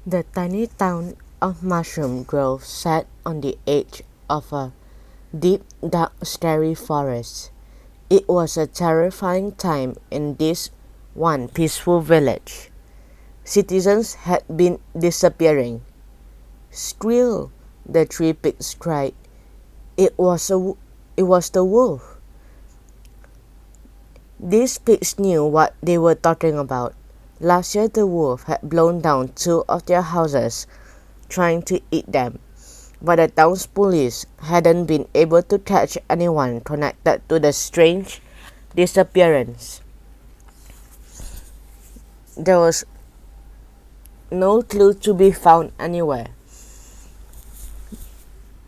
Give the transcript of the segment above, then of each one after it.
The tiny town of Mushroom Grove sat on the edge of a deep, dark, scary forest. It was a terrifying time in this one peaceful village. Citizens had been disappearing. Squeal! The three pigs cried. It was the wolf. These pigs knew what they were talking about. Last year the wolf had blown down two of their houses trying to eat them, but the town's police hadn't been able to catch anyone connected to the strange disappearance. There was no clue to be found anywhere.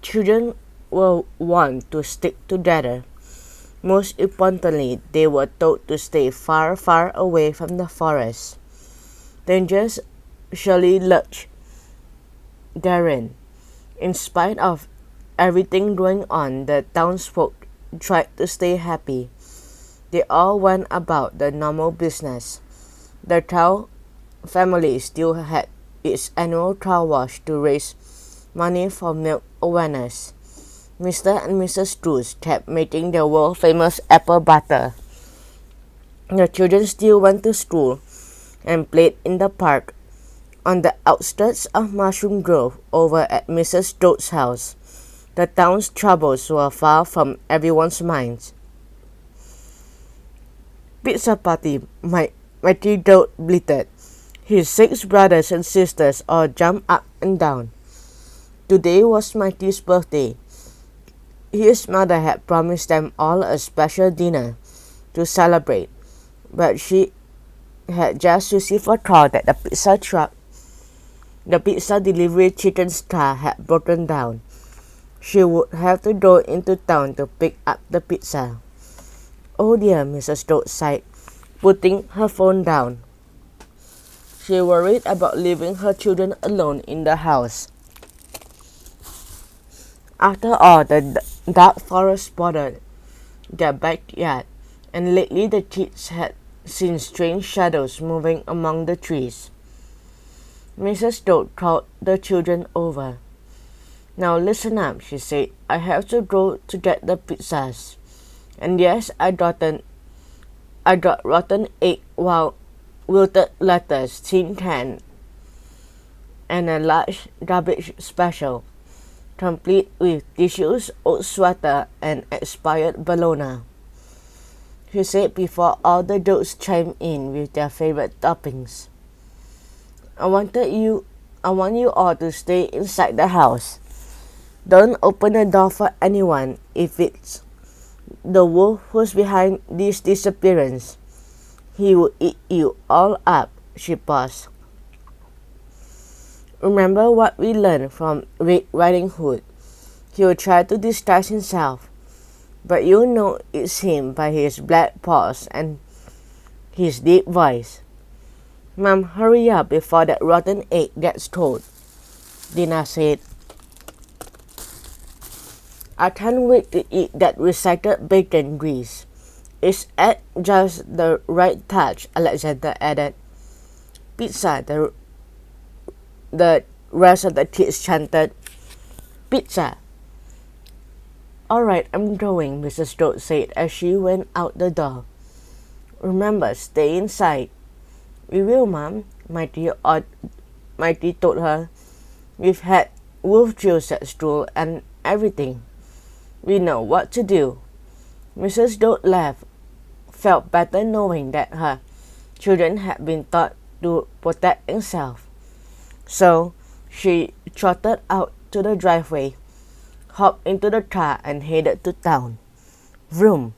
Children were warned to stick together. Most importantly, they were told to stay far, far away from the forest. Dangers surely lurked therein. In spite of everything going on, the townsfolk tried to stay happy. They all went about the normal business. The town family still had its annual car wash to raise money for milk awareness. Mr. and Mrs. Drews kept making their world-famous apple butter. The children still went to school and played in the park on the outskirts of Mushroom Grove over at Mrs. Drews' house. The town's troubles were far from everyone's minds. Pizza party, Mighty Drew bleated. His 6 brothers and sisters all jumped up and down. Today was Mighty's birthday. His mother had promised them all a special dinner to celebrate, but she had just received a call that the pizza delivery chicken's car had broken down. She would have to go into town to pick up the pizza. Oh dear, Mrs. Drew sighed, putting her phone down. She worried about leaving her children alone in the house. After all, the dark forest bordered their backyard, and lately the kids had seen strange shadows moving among the trees. Mrs. Drew called the children over. Now listen up, she said. I have to go to get the pizzas. And yes, I got rotten egg, wilted lettuce, tin can, and a large garbage special, complete with tissues, old sweater, and expired bologna. She said before all the dogs chimed in with their favorite toppings. I want you all to stay inside the house. Don't open the door for anyone. If it's the wolf who's behind this disappearance, he will eat you all up. She paused. Remember what we learned from Red Riding Hood. He will try to disguise himself, but you know it's him by his black paws and his deep voice. Mom, hurry up before that rotten egg gets cold, Dina said. I can't wait to eat that recycled bacon grease. It's at just the right touch, Alexander added. Pizza, the rest of the kids chanted. Pizza. All right, I'm going, Mrs. Drew said as she went out the door. Remember, stay inside. We will, Mom, Mighty told her. We've had wolf drills at school and everything. We know what to do. Mrs. Drew laughed, felt better knowing that her children had been taught to protect themselves. So she trotted out to the driveway, hopped into the car, and headed to town. Vroom!